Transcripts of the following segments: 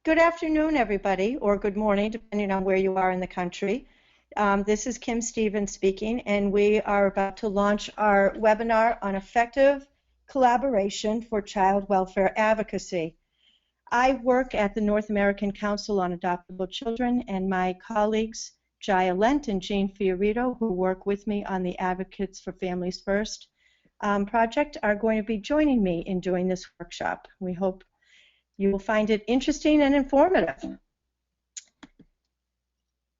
Good afternoon, everybody, or good morning, depending on where you are in the country. This is Kim Stevens speaking, and we are about to launch our webinar on effective collaboration for child welfare advocacy. I work at the North American Council on Adoptable Children, and my colleagues, Jaya Lent and Jean Fiorito, who work with me on the Advocates for Families First project, are going to be joining me in doing this workshop. We hope you will find it interesting and informative.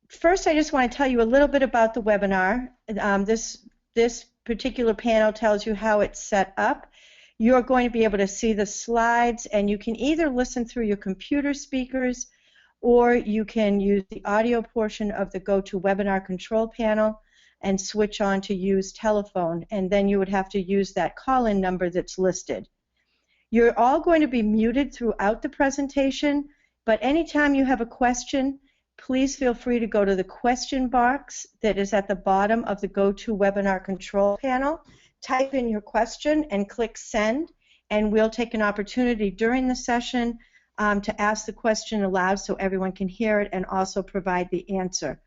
First, I just want to tell you a little bit about the webinar. This particular panel tells you how it's set up. You're going to be able to see the slides, and you can either listen through your computer speakers or you can use the audio portion of the GoToWebinar control panel and switch on to use telephone, and then you would have to use that call-in number that's listed. You're all going to be muted throughout the presentation, but anytime you have a question, please feel free to go to the question box that is at the bottom of the GoToWebinar control panel, type in your question and click send, and we'll take an opportunity during the session to ask the question aloud so everyone can hear it and also provide the answer.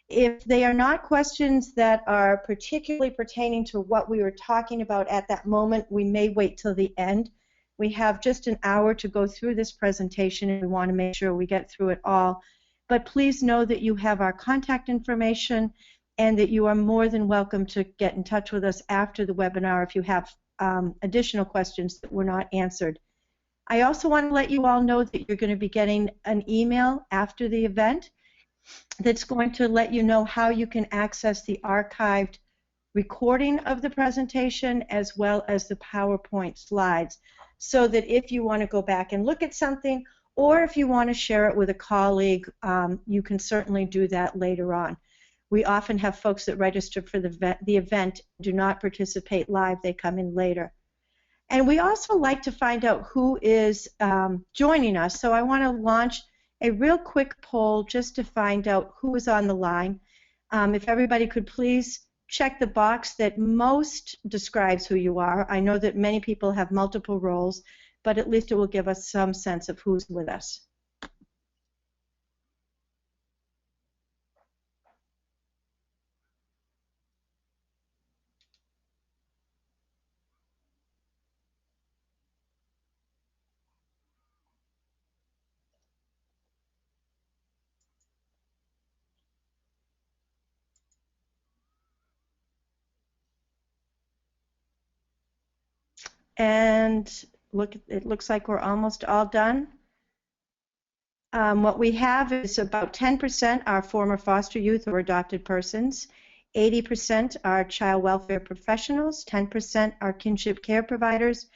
If they are not questions that are particularly pertaining to what we were talking about at that moment, we may wait till the end. We have just an hour to go through this presentation, and we want to make sure we get through it all. But please know that you have our contact information and that you are more than welcome to get in touch with us after the webinar if you have additional questions that were not answered. I also want to let you all know that you're going to be getting an email after the event that's going to let you know how you can access the archived recording of the presentation as well as the PowerPoint slides, so that if you want to go back and look at something, or if you want to share it with a colleague, you can certainly do that later on. We often have folks that register for the event do not participate live, they come in later. And we also like to find out who is joining us, so I want to launch a real quick poll just to find out who is on the line. If everybody could please check the box that most describes who you are. I know that many people have multiple roles, but at least it will give us some sense of who's with us. And look, it looks like we're almost all done. What we have is about 10% are former foster youth or adopted persons, 80% are child welfare professionals, 10% are kinship care providers,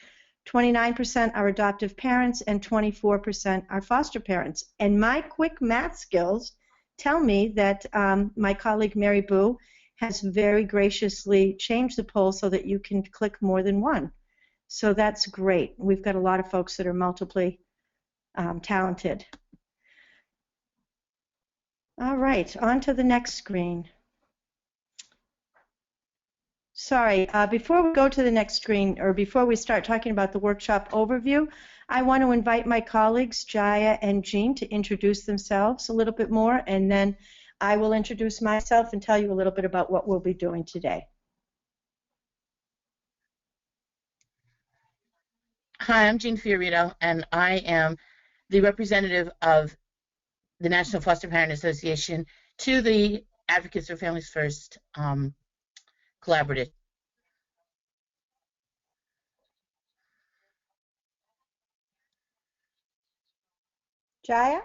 29% are adoptive parents, and 24% are foster parents. And my quick math skills tell me that my colleague Mary Boo has very graciously changed the poll so that you can click more than one. So that's great. We've got a lot of folks that are multiply talented. All right, on to the next screen. Sorry, before we go to the next screen, or before we start talking about the workshop overview, I want to invite my colleagues, Jaya and Jean, to introduce themselves a little bit more, and then I will introduce myself and tell you a little bit about what we'll be doing today. Hi, I'm Jean Fiorito, and I am the representative of the National Foster Parent Association to the Advocates for Families First collaborative. Jaya?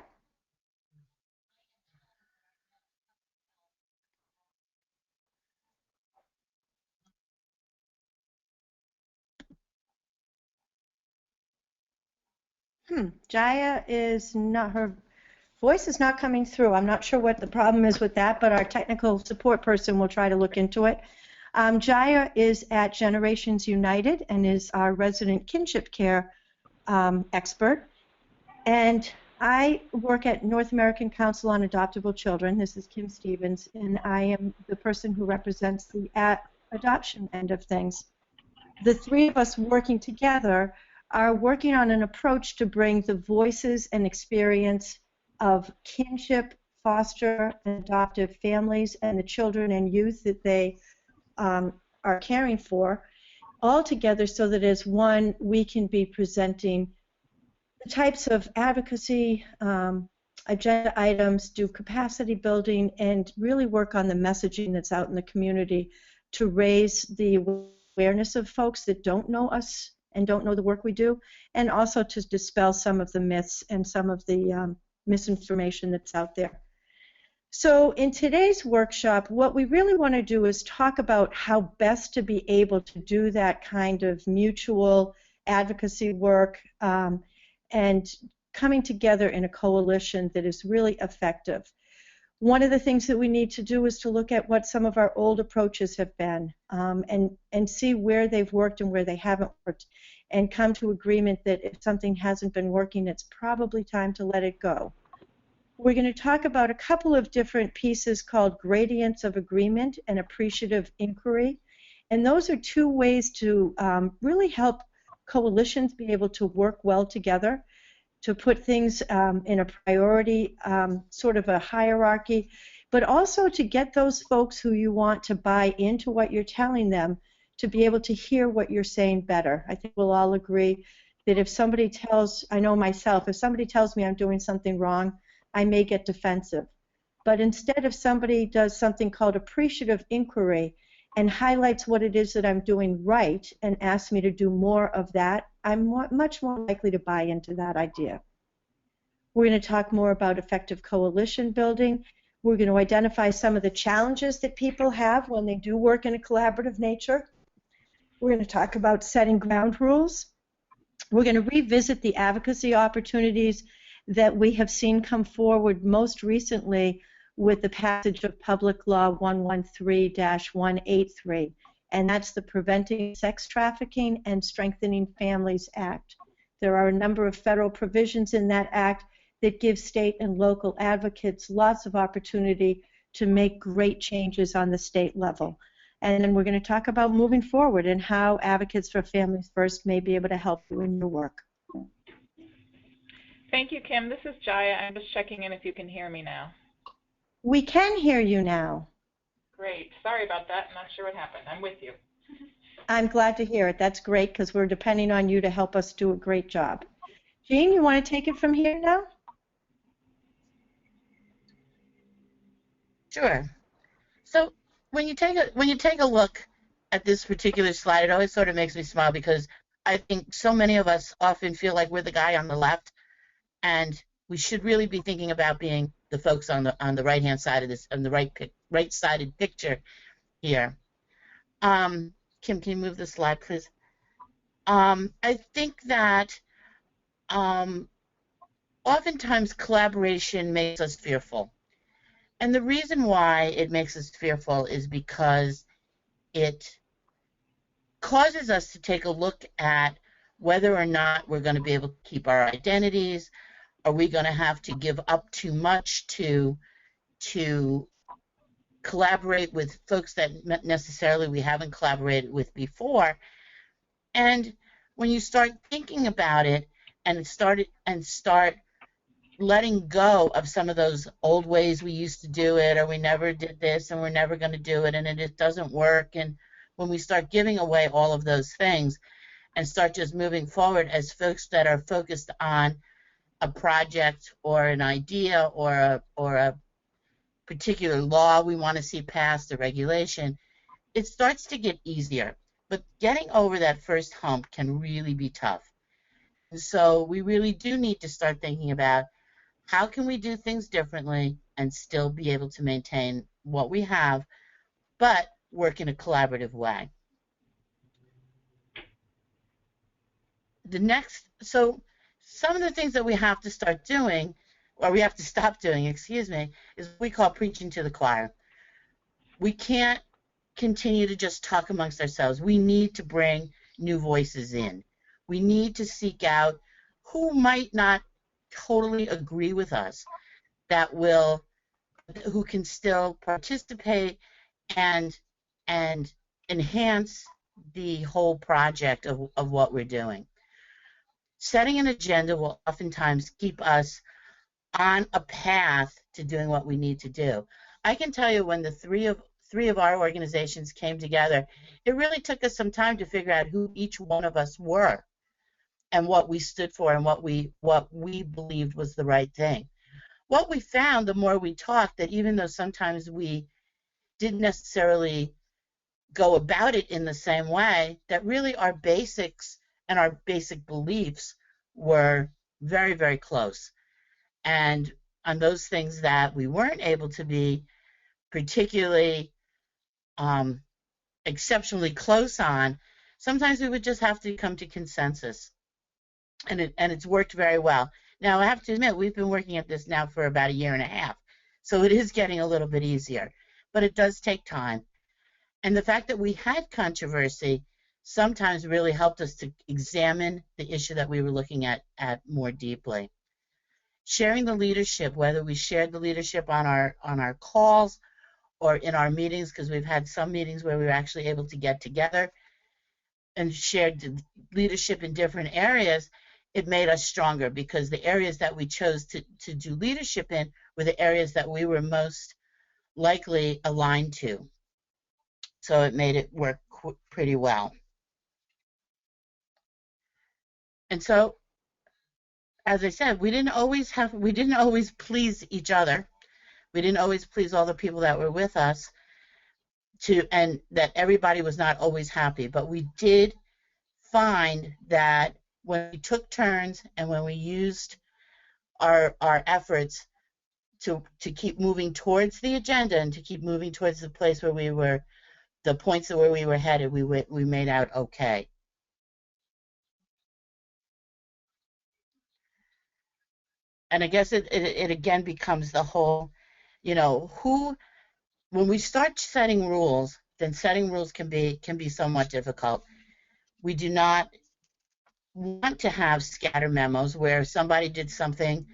Jaya is not, her voice is not coming through. I'm not sure what the problem is with that, but our technical support person will try to look into it. Jaya is at Generations United and is our resident kinship care expert. And I work at North American Council on Adoptable Children. This is Kim Stevens, and I am the person who represents the adoption end of things. The three of us working together are working on an approach to bring the voices and experience of kinship, foster, and adoptive families and the children and youth that they are caring for all together so that as one, we can be presenting the types of advocacy, agenda items, do capacity building, and really work on the messaging that's out in the community to raise the awareness of folks that don't know us and don't know the work we do, and also to dispel some of the myths and some of the misinformation that's out there. So in today's workshop, what we really want to do is talk about how best to be able to do that kind of mutual advocacy work and coming together in a coalition that is really effective. One of the things that we need to do is to look at what some of our old approaches have been and see where they've worked and where they haven't worked, and come to agreement that if something hasn't been working, it's probably time to let it go. We're going to talk about a couple of different pieces called gradients of agreement and appreciative inquiry. And those are two ways to really help coalitions be able to work well together, to put things in a priority, sort of a hierarchy, but also to get those folks who you want to buy into what you're telling them to be able to hear what you're saying better. I think we'll all agree that if somebody tells, I know myself, if somebody tells me I'm doing something wrong, I may get defensive. But instead, if somebody does something called appreciative inquiry and highlights what it is that I'm doing right and asks me to do more of that, I'm much more likely to buy into that idea. We're going to talk more about effective coalition building. We're going to identify some of the challenges that people have when they do work in a collaborative nature. We're going to talk about setting ground rules. We're going to revisit the advocacy opportunities that we have seen come forward most recently with the passage of Public Law 113-183, and that's the Preventing Sex Trafficking and Strengthening Families Act. There are a number of federal provisions in that act that give state and local advocates lots of opportunity to make great changes on the state level. And then we're going to talk about moving forward and how Advocates for Families First may be able to help you in your work. Thank you, Kim. This is Jaya. I'm just checking in if you can hear me now. We can hear you now. Great. Sorry about that. I'm not sure what happened. I'm with you. I'm glad to hear it. That's great because we're depending on you to help us do a great job. Jean, you want to take it from here now? Sure. So when you take a look at this particular slide, it always sort of makes me smile because I think so many of us often feel like we're the guy on the left, and we should really be thinking about being the folks on the right-hand side of this, on the right-sided picture here. Kim, can you move the slide, please? I think that oftentimes collaboration makes us fearful. And the reason why it makes us fearful is because it causes us to take a look at whether or not we're going to be able to keep our identities. Are we going to have to give up too much to collaborate with folks that necessarily we haven't collaborated with before? And when you start thinking about it and start letting go of some of those old ways we used to do it, or we never did this and we're never going to do it and it doesn't work, and when we start giving away all of those things and start just moving forward as folks that are focused on a project or an idea or a particular law we want to see passed, a regulation, it starts to get easier. But getting over that first hump can really be tough. And so we really do need to start thinking about how can we do things differently and still be able to maintain what we have, but work in a collaborative way. So some of the things that we have to start doing, or we have to stop doing, excuse me, is what we call preaching to the choir. We can't continue to just talk amongst ourselves. We need to bring new voices in. We need to seek out who might not totally agree with us, who can still participate and enhance the whole project of what we're doing. setting an agenda will oftentimes keep us on a path to doing what we need to do. I can tell you when the three of our organizations came together, it really took us some time to figure out who each one of us were and what we stood for and what we believed was the right thing. What we found, the more we talked, that even though sometimes we didn't necessarily go about it in the same way, that really our basics and our basic beliefs were very, very close. And on those things that we weren't able to be particularly exceptionally close on, sometimes we would just have to come to consensus. And it's worked very well. Now, I have to admit, we've been working at this now for about a year and a half, so it is getting a little bit easier. But it does take time. And the fact that we had controversy sometimes really helped us to examine the issue that we were looking at more deeply. Sharing the leadership, whether we shared the leadership on our calls or in our meetings, because we've had some meetings where we were actually able to get together and shared leadership in different areas, it made us stronger, because the areas that we chose to do leadership in were the areas that we were most likely aligned to. So it made it work pretty well. And so, as I said, we didn't always please each other. We didn't always please all the people that were with us, and that everybody was not always happy. But we did find that when we took turns and when we used our efforts to keep moving towards the agenda and to keep moving towards the place where we were, the points where we were headed, we made out okay. And I guess it again becomes the whole, when we start setting rules, then setting rules can be somewhat difficult. We do not want to have scatter memos where somebody did something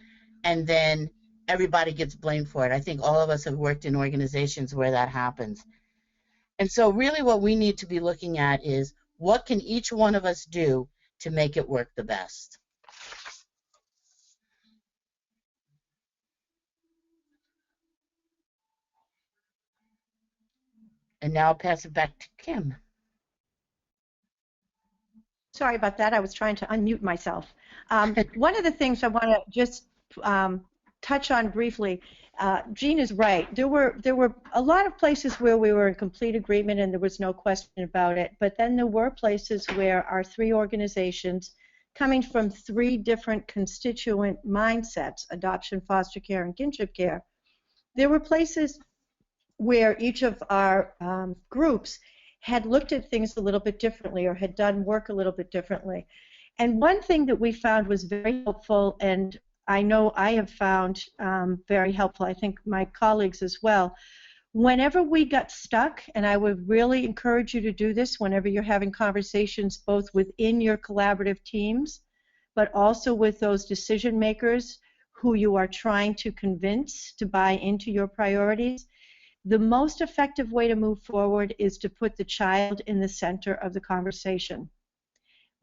and then everybody gets blamed for it. I think all of us have worked in organizations where that happens. And so really what we need to be looking at is, what can each one of us do to make it work the best? And now I'll pass it back to Kim. Sorry about that. I was trying to unmute myself. One of the things I want to just touch on briefly, Jean is right. There were a lot of places where we were in complete agreement and there was no question about it, but then there were places where our three organizations, coming from three different constituent mindsets, adoption, foster care, and kinship care, there were places where each of our groups had looked at things a little bit differently or had done work a little bit differently. And one thing that we found was very helpful, and I know I have found very helpful, I think my colleagues as well, whenever we got stuck, and I would really encourage you to do this whenever you're having conversations both within your collaborative teams, but also with those decision makers who you are trying to convince to buy into your priorities, the most effective way to move forward is to put the child in the center of the conversation.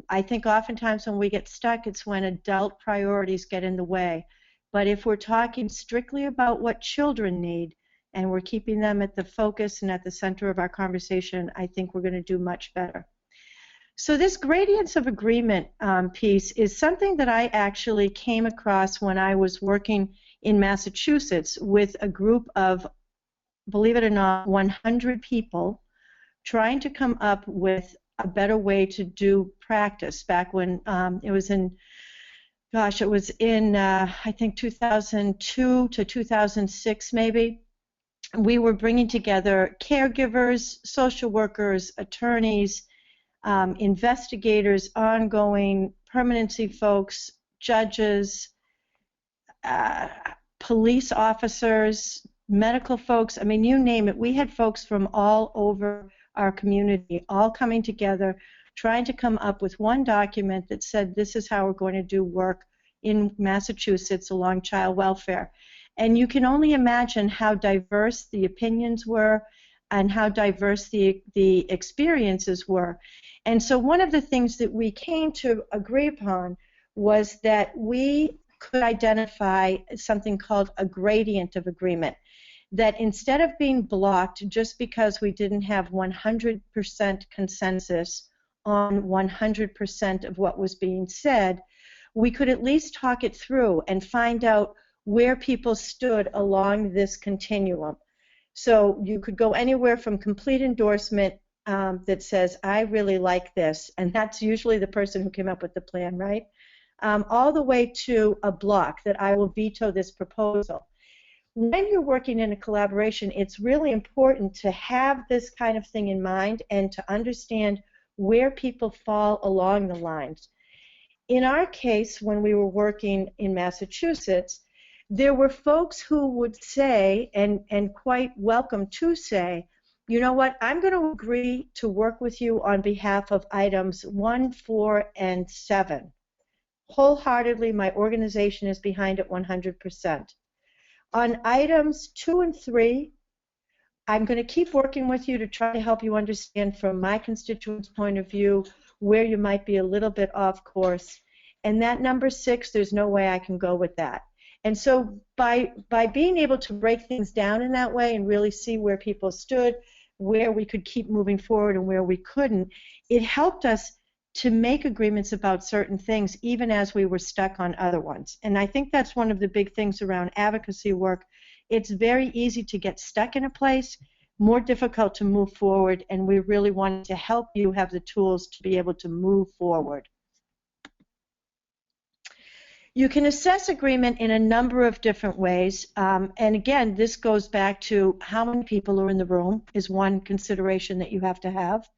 I think oftentimes when we get stuck, it's when adult priorities get in the way. But if we're talking strictly about what children need and we're keeping them at the focus and at the center of our conversation, I think we're going to do much better. So this gradients of agreement piece is something that I actually came across when I was working in Massachusetts with a group of, believe it or not, 100 people trying to come up with a better way to do practice back when it was in, I think 2002 to 2006 maybe. We were bringing together caregivers, social workers, attorneys, investigators, ongoing permanency folks, judges, police officers, medical folks, I mean, you name it. We had folks from all over our community all coming together, trying to come up with one document that said this is how we're going to do work in Massachusetts along child welfare. And you can only imagine how diverse the opinions were and how diverse the experiences were. And so one of the things that we came to agree upon was that we could identify something called a gradient of agreement. That instead of being blocked just because we didn't have 100% consensus on 100% of what was being said, we could at least talk it through and find out where people stood along this continuum. So you could go anywhere from complete endorsement that says, I really like this, and that's usually the person who came up with the plan, right? All the way to a block that I will veto this proposal. When you're working in a collaboration, it's really important to have this kind of thing in mind and to understand where people fall along the lines. In our case, when we were working in Massachusetts, there were folks who would say, and quite welcome to say, you know what, I'm going to agree to work with you on behalf of items 1, 4, and 7. Wholeheartedly, my organization is behind it 100%. On items 2 and 3, I'm going to keep working with you to try to help you understand from my constituents' point of view where you might be a little bit off course. And that number 6, there's no way I can go with that. And so by being able to break things down in that way and really see where people stood, where we could keep moving forward and where we couldn't, it helped us to make agreements about certain things even as we were stuck on other ones. And I think that's one of the big things around advocacy work. It's very easy to get stuck in a place, more difficult to move forward, and we really wanted to help you have the tools to be able to move forward. You can assess agreement in a number of different ways, and again, this goes back to how many people are in the room is one consideration that you have to have.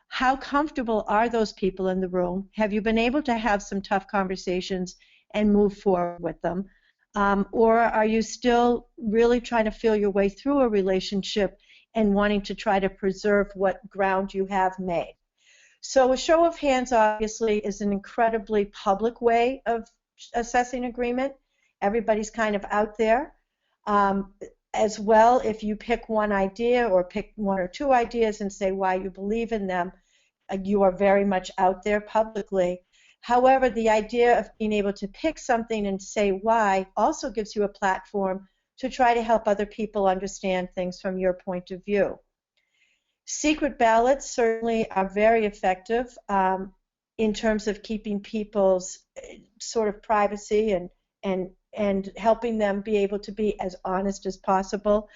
How comfortable are those people in the room? Have you been able to have some tough conversations and move forward with them? Or are you still really trying to feel your way through a relationship and wanting to try to preserve what ground you have made? So a show of hands obviously is an incredibly public way of assessing agreement. Everybody's kind of out there. As well, if you pick one idea or pick 1 or 2 ideas and say why you believe in them, you are very much out there publicly. However, the idea of being able to pick something and say why also gives you a platform to try to help other people understand things from your point of view. Secret ballots certainly are very effective in terms of keeping people's sort of privacy and helping them be able to be as honest as possible.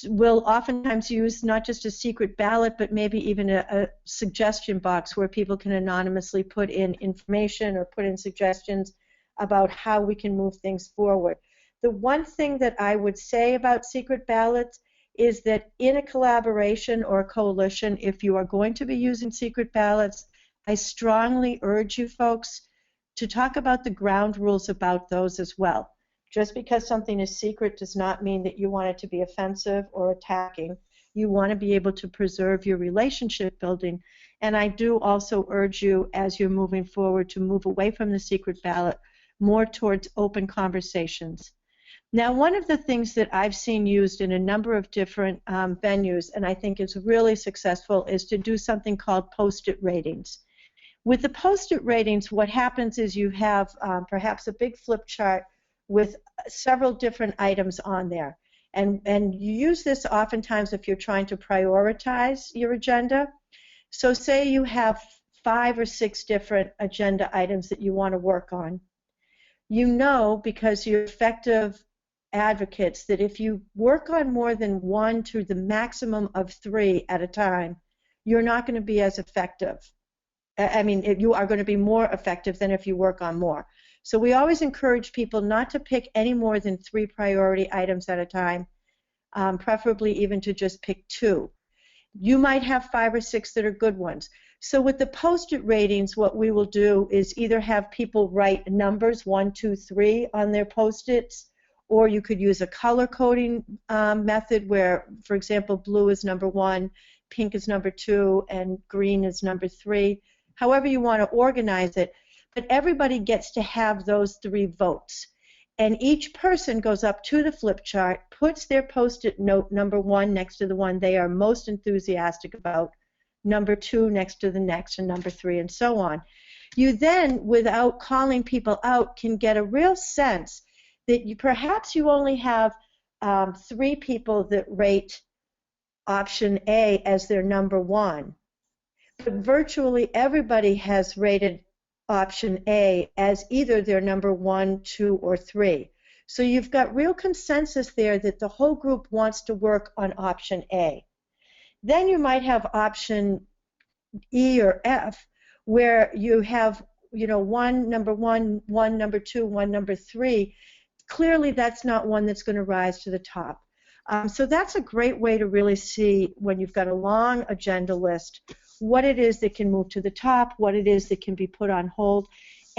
We'll oftentimes use not just a secret ballot, but maybe even a suggestion box where people can anonymously put in information or put in suggestions about how we can move things forward. The one thing that I would say about secret ballots is that in a collaboration or a coalition, if you are going to be using secret ballots, I strongly urge you folks to talk about the ground rules about those as well. Just because something is secret does not mean that you want it to be offensive or attacking. You want to be able to preserve your relationship building. And I do also urge you, as you're moving forward, to move away from the secret ballot, more towards open conversations. Now, one of the things that I've seen used in a number of different venues, and I think is really successful, is to do something called post-it ratings. With the post-it ratings, what happens is you have perhaps a big flip chart with several different items on there. And you use this oftentimes if you're trying to prioritize your agenda. So say you have 5 or 6 different agenda items that you want to work on. You know, because you're effective advocates, that if you work on more than 1 to the maximum of 3 at a time, you're not going to be as effective. I mean, you are going to be more effective than if you work on more. So we always encourage people not to pick any more than 3 priority items at a time, preferably even to just pick 2. You might have 5 or 6 that are good ones. So with the post-it ratings, what we will do is either have people write numbers 1, 2, 3 on their post-its, or you could use a color coding method where, for example, blue is number 1, pink is number 2, and green is number 3. However you want to organize it, but everybody gets to have those 3 votes. And each person goes up to the flip chart, puts their post-it note number 1 next to the one they are most enthusiastic about, number 2 next to the next, and number 3, and so on. You then, without calling people out, can get a real sense that perhaps you only have 3 people that rate option A as their number one, but virtually everybody has rated option A as either their number 1, 2, or 3. So you've got real consensus there that the whole group wants to work on option A. Then you might have option E or F, where you have, one number 1, one number 2, one number 3. Clearly that's not one that's going to rise to the top. So that's a great way to really see, when you've got a long agenda list, what it is that can move to the top, what it is that can be put on hold.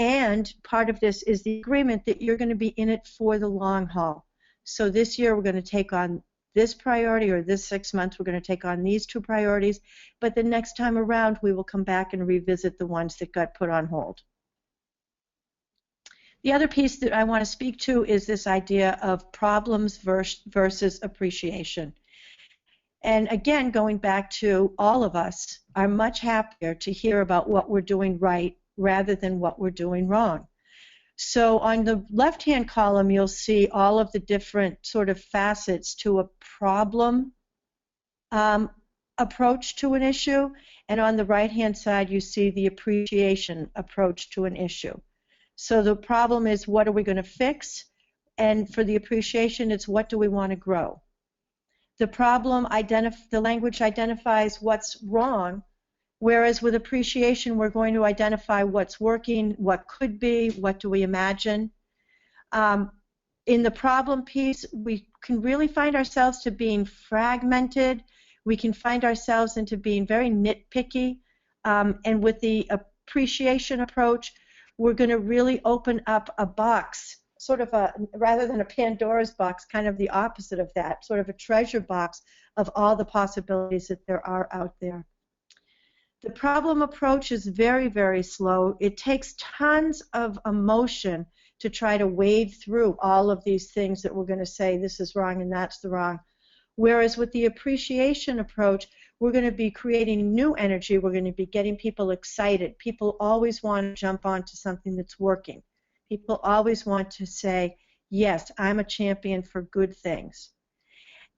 And part of this is the agreement that you're going to be in it for the long haul. So this year we're going to take on this priority, or this 6 months we're going to take on these 2 priorities, but the next time around we will come back and revisit the ones that got put on hold. The other piece that I want to speak to is this idea of problems versus appreciation. And again, going back to, all of us are much happier to hear about what we're doing right rather than what we're doing wrong. So on the left-hand column, you'll see all of the different sort of facets to a problem approach to an issue, and on the right-hand side, you see the appreciation approach to an issue. So the problem is, what are we going to fix? And for the appreciation, it's what do we want to grow? The problem, the language identifies what's wrong, whereas with appreciation, we're going to identify what's working, what could be, what do we imagine. In the problem piece, we can really find ourselves to being fragmented. We can find ourselves into being very nitpicky. And with the appreciation approach, we're going to really open up a box, sort of rather than a Pandora's box, kind of the opposite of that, sort of a treasure box of all the possibilities that there are out there. The problem approach is very, very slow. It takes tons of emotion to try to wade through all of these things that we're going to say this is wrong and that's the wrong. Whereas with the appreciation approach, we're going to be creating new energy. We're going to be getting people excited. People always want to jump onto something that's working. People always want to say, yes, I'm a champion for good things.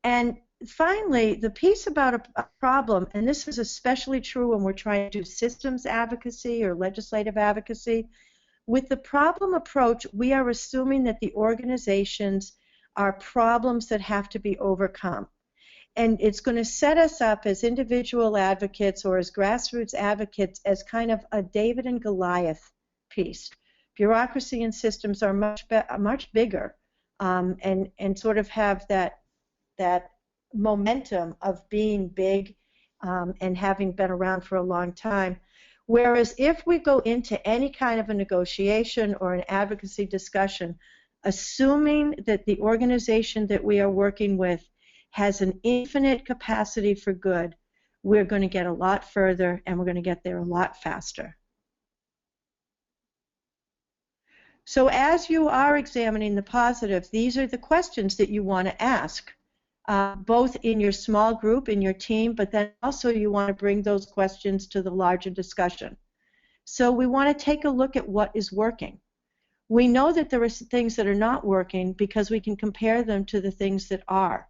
And finally, the piece about a problem, and this is especially true when we're trying to do systems advocacy or legislative advocacy, with the problem approach, we are assuming that the organizations are problems that have to be overcome. And it's going to set us up as individual advocates or as grassroots advocates as kind of a David and Goliath piece. Bureaucracy and systems are much bigger and sort of have that momentum of being big and having been around for a long time. Whereas if we go into any kind of a negotiation or an advocacy discussion, assuming that the organization that we are working with has an infinite capacity for good, we're going to get a lot further and we're going to get there a lot faster. So as you are examining the positive, these are the questions that you want to ask, both in your small group, in your team, but then also you want to bring those questions to the larger discussion. So we want to take a look at what is working. We know that there are things that are not working because we can compare them to the things that are.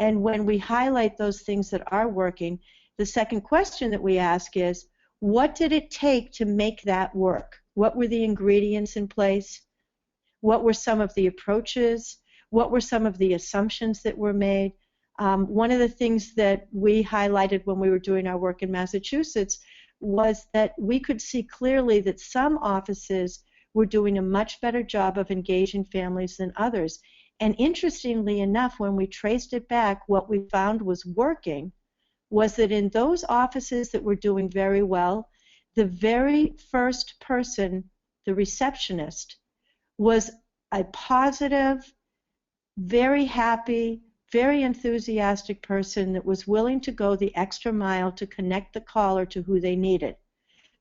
And when we highlight those things that are working, the second question that we ask is, what did it take to make that work? What were the ingredients in place? What were some of the approaches? What were some of the assumptions that were made? One of the things that we highlighted when we were doing our work in Massachusetts was that we could see clearly that some offices were doing a much better job of engaging families than others. And interestingly enough, when we traced it back, what we found was working was that in those offices that were doing very well, the very first person, the receptionist, was a positive, very happy, very enthusiastic person that was willing to go the extra mile to connect the caller to who they needed.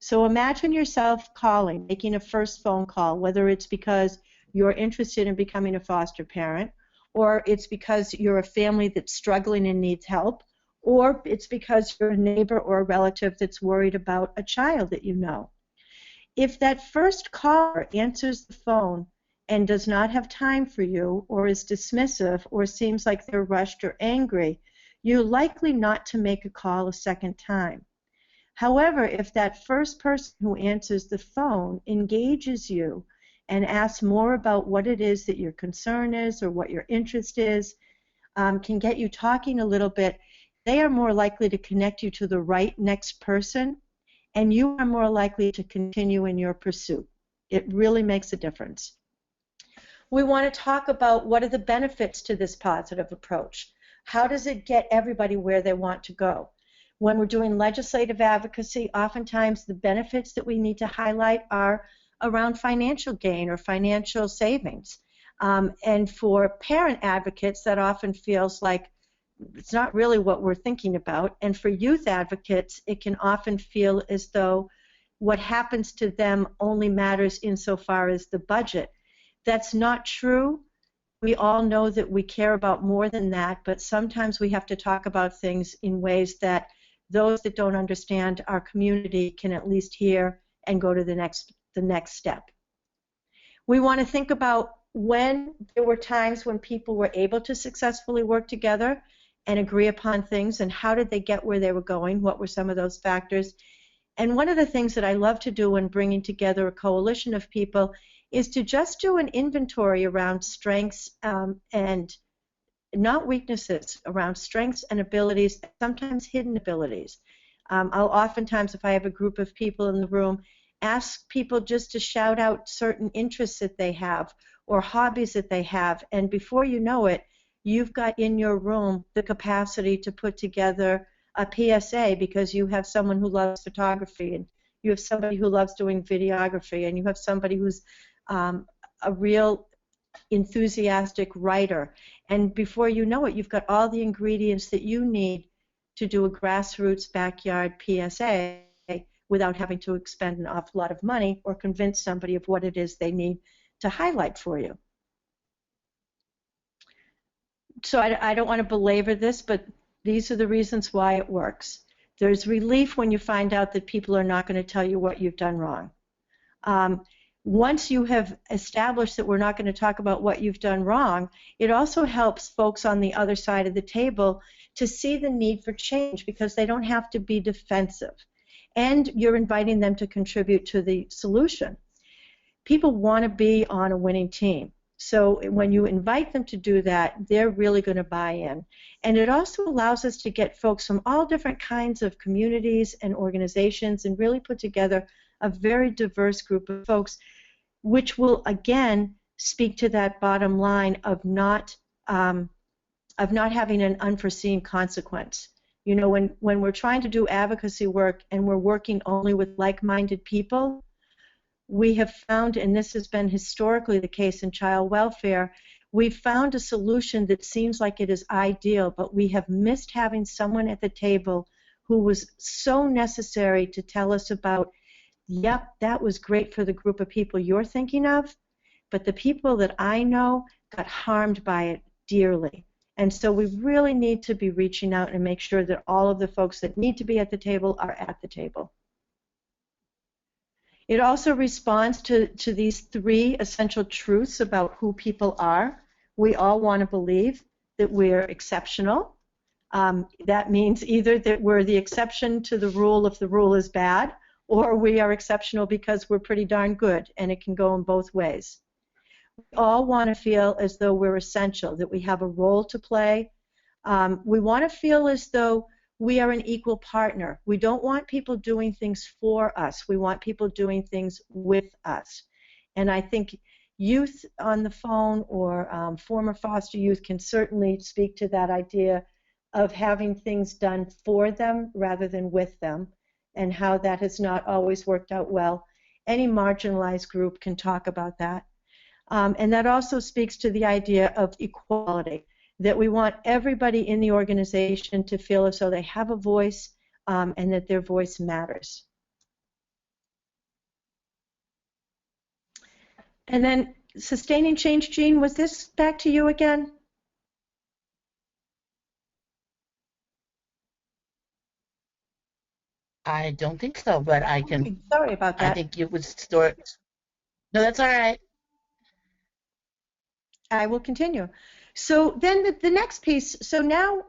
So imagine yourself calling, making a first phone call, whether it's because you're interested in becoming a foster parent, or it's because you're a family that's struggling and needs help, or it's because you're a neighbor or a relative that's worried about a child that you know. If that first caller answers the phone and does not have time for you, or is dismissive, or seems like they're rushed or angry, you're likely not to make a call a second time. However, if that first person who answers the phone engages you and asks more about what it is that your concern is or what your interest is, can get you talking a little bit, they are more likely to connect you to the right next person, and you are more likely to continue in your pursuit. It really makes a difference. We want to talk about what are the benefits to this positive approach. How does it get everybody where they want to go? When we're doing legislative advocacy, oftentimes the benefits that we need to highlight are around financial gain or financial savings. And for parent advocates, that often feels like it's not really what we're thinking about. And for youth advocates, it can often feel as though what happens to them only matters insofar as the budget. That's not true. We all know that we care about more than that, but sometimes we have to talk about things in ways that those that don't understand our community can at least hear and go to the next step. We want to think about when there were times when people were able to successfully work together and agree upon things, and how did they get where they were going, what were some of those factors. And one of the things that I love to do when bringing together a coalition of people is to just do an inventory around strengths and not weaknesses, around strengths and abilities, sometimes hidden abilities. I'll oftentimes, if I have a group of people in the room, ask people just to shout out certain interests that they have or hobbies that they have, and before you know it, you've got in your room the capacity to put together a PSA, because you have someone who loves photography, and you have somebody who loves doing videography, and you have somebody who's a real enthusiastic writer, and before you know it, you've got all the ingredients that you need to do a grassroots backyard PSA without having to expend an awful lot of money or convince somebody of what it is they need to highlight for you. So I don't want to belabor this, but these are the reasons why it works. There's relief when you find out that people are not going to tell you what you've done wrong. Once you have established that we're not going to talk about what you've done wrong, it also helps folks on the other side of the table to see the need for change, because they don't have to be defensive. And you're inviting them to contribute to the solution. People want to be on a winning team. So when you invite them to do that, they're really going to buy in. And it also allows us to get folks from all different kinds of communities and organizations and really put together a very diverse group of folks, which will again speak to that bottom line of not having an unforeseen consequence. You know, when we're trying to do advocacy work and we're working only with like-minded people, we have found, and this has been historically the case in child welfare, we've found a solution that seems like it is ideal, but we have missed having someone at the table who was so necessary to tell us about, yep, that was great for the group of people you're thinking of, but the people that I know got harmed by it dearly. And so we really need to be reaching out and make sure that all of the folks that need to be at the table are at the table. It also responds to these three essential truths about who people are. We all want to believe that we're exceptional. That means either that we're the exception to the rule if the rule is bad, or we are exceptional because we're pretty darn good, and it can go in both ways. We all want to feel as though we're essential, that we have a role to play. We want to feel as though we are an equal partner. We don't want people doing things for us. We want people doing things with us. And I think youth on the phone or former foster youth can certainly speak to that idea of having things done for them rather than with them, and how that has not always worked out well. Any marginalized group can talk about that. And that also speaks to the idea of equality, that we want everybody in the organization to feel as though they have a voice and that their voice matters. And then sustaining change, Jean, was this back to you again? I don't think so, but I can. Okay, sorry about I that. think it was store. No, that's all right. I will continue. So then the next piece, so now,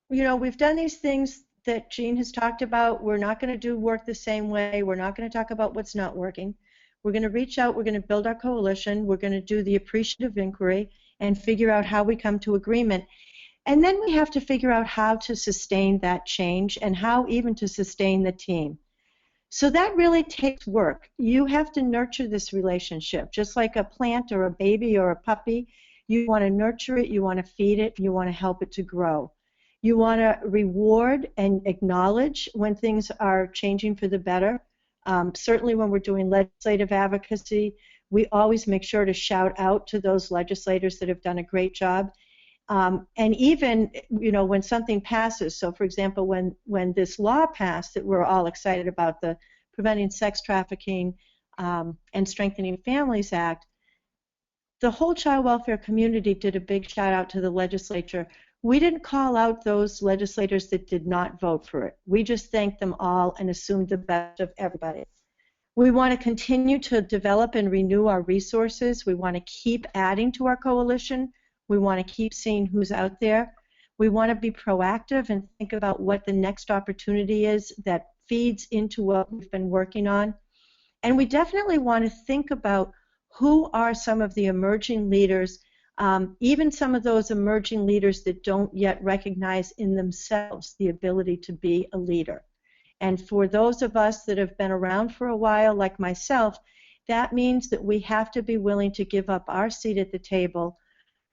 we've done these things that Jean has talked about. We're not going to do work the same way. We're not going to talk about what's not working. We're going to reach out. We're going to build our coalition. We're going to do the appreciative inquiry and figure out how we come to agreement. And then we have to figure out how to sustain that change and how even to sustain the team. So that really takes work. You have to nurture this relationship, just like a plant or a baby or a puppy. You want to nurture it, you want to feed it, you want to help it to grow. You want to reward and acknowledge when things are changing for the better. Certainly when we're doing legislative advocacy, we always make sure to shout out to those legislators that have done a great job. And even, when something passes, so for example, when this law passed that we're all excited about, the Preventing Sex Trafficking and Strengthening Families Act, the whole child welfare community did a big shout out to the legislature. We didn't call out those legislators that did not vote for it. We just thanked them all and assumed the best of everybody. We want to continue to develop and renew our resources. We want to keep adding to our coalition. We want to keep seeing who's out there. We want to be proactive and think about what the next opportunity is that feeds into what we've been working on. And we definitely want to think about who are some of the emerging leaders, even some of those emerging leaders that don't yet recognize in themselves the ability to be a leader. And for those of us that have been around for a while, like myself, that means that we have to be willing to give up our seat at the table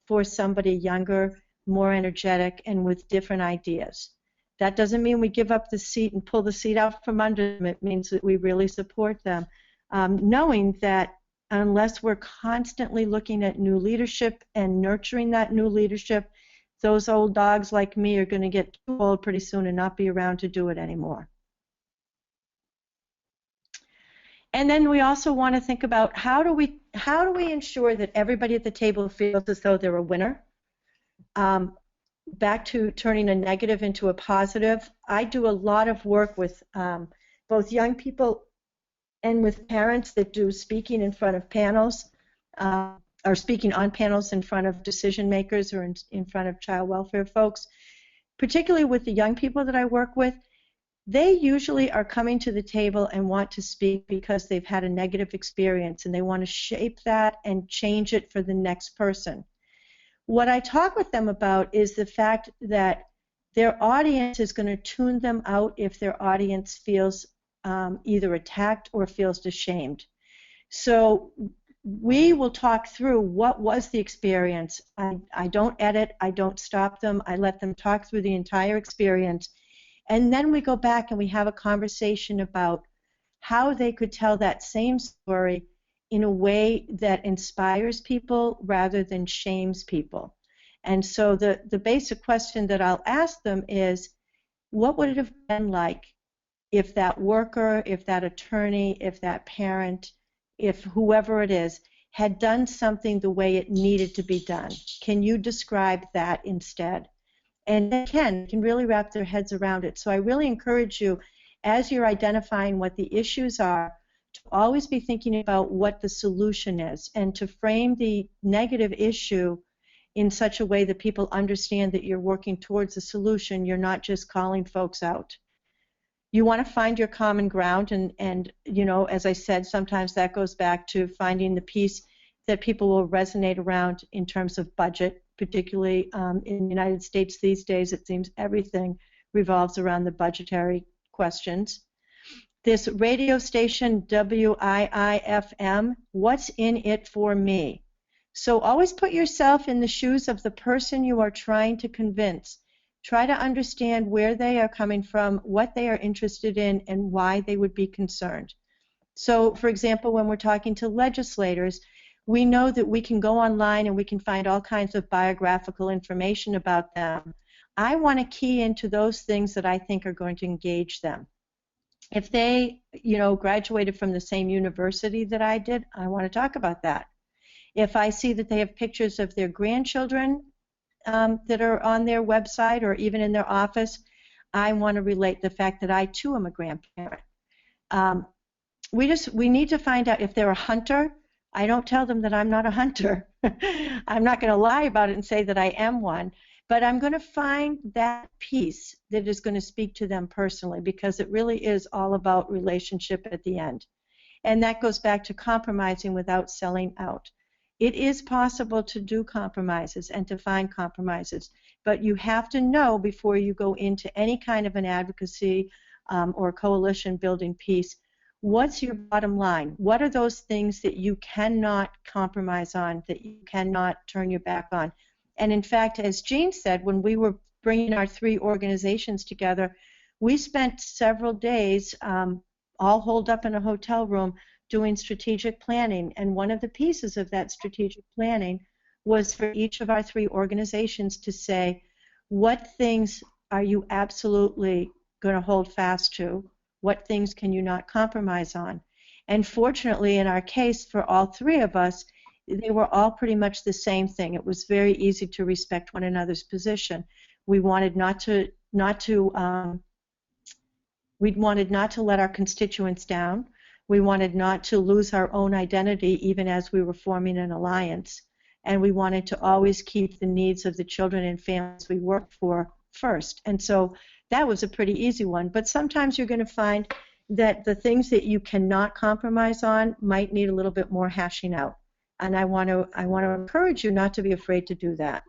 for somebody younger, more energetic, and with different ideas. That doesn't mean we give up the seat and pull the seat out from under them. It means that we really support them, knowing that unless we're constantly looking at new leadership and nurturing that new leadership, those old dogs like me are going to get too old pretty soon and not be around to do it anymore. And then we also want to think about how do we ensure that everybody at the table feels as though they're a winner. Back to turning a negative into a positive. I do a lot of work with both young people and with parents that do speaking in front of panels, or speaking on panels in front of decision makers or in front of child welfare folks. Particularly with the young people that I work with, they usually are coming to the table and want to speak because they've had a negative experience and they want to shape that and change it for the next person. What I talk with them about is the fact that their audience is going to tune them out if their audience feels either attacked or feels ashamed. So we will talk through what was the experience. I don't edit, I don't stop them, I let them talk through the entire experience. And then we go back and we have a conversation about how they could tell that same story in a way that inspires people rather than shames people. And so the basic question that I'll ask them is, what would it have been like if that worker, if that attorney, if that parent, if whoever it is, had done something the way it needed to be done? Can you describe that instead? And they can really wrap their heads around it. So I really encourage you, as you're identifying what the issues are, to always be thinking about what the solution is and to frame the negative issue in such a way that people understand that you're working towards a solution. You're not just calling folks out. You want to find your common ground, and as I said, sometimes that goes back to finding the piece that people will resonate around in terms of budget. Particularly in the United States these days, it seems everything revolves around the budgetary questions. This radio station, WIIFM, what's in it for me? So always put yourself in the shoes of the person you are trying to convince. Try to understand where they are coming from, what they are interested in, and why they would be concerned. So, for example, when we're talking to legislators, we know that we can go online and we can find all kinds of biographical information about them. I want to key into those things that I think are going to engage them. If they, graduated from the same university that I did, I want to talk about that. If I see that they have pictures of their grandchildren that are on their website or even in their office, I want to relate the fact that I too am a grandparent. Um, we need to find out if they're a hunter. I don't tell them that I'm not a hunter. I'm not going to lie about it and say that I am one, but I'm going to find that piece that is going to speak to them personally, because it really is all about relationship at the end. And that goes back to compromising without selling out. It is possible to do compromises and to find compromises, but you have to know before you go into any kind of an advocacy or coalition building piece, what's your bottom line? What are those things that you cannot compromise on, that you cannot turn your back on? And in fact, as Jean said, when we were bringing our 3 organizations together, we spent several days all holed up in a hotel room doing strategic planning. And one of the pieces of that strategic planning was for each of our 3 organizations to say, what things are you absolutely going to hold fast to? What things can you not compromise on? And fortunately, in our case, for all 3 of us, they were all pretty much the same thing. It was very easy to respect one another's position. We wanted not to let our constituents down. We wanted not to lose our own identity even as we were forming an alliance. And we wanted to always keep the needs of the children and families we worked for first. And so that was a pretty easy one. But sometimes you're going to find that the things that you cannot compromise on might need a little bit more hashing out. And I want to encourage you not to be afraid to do that.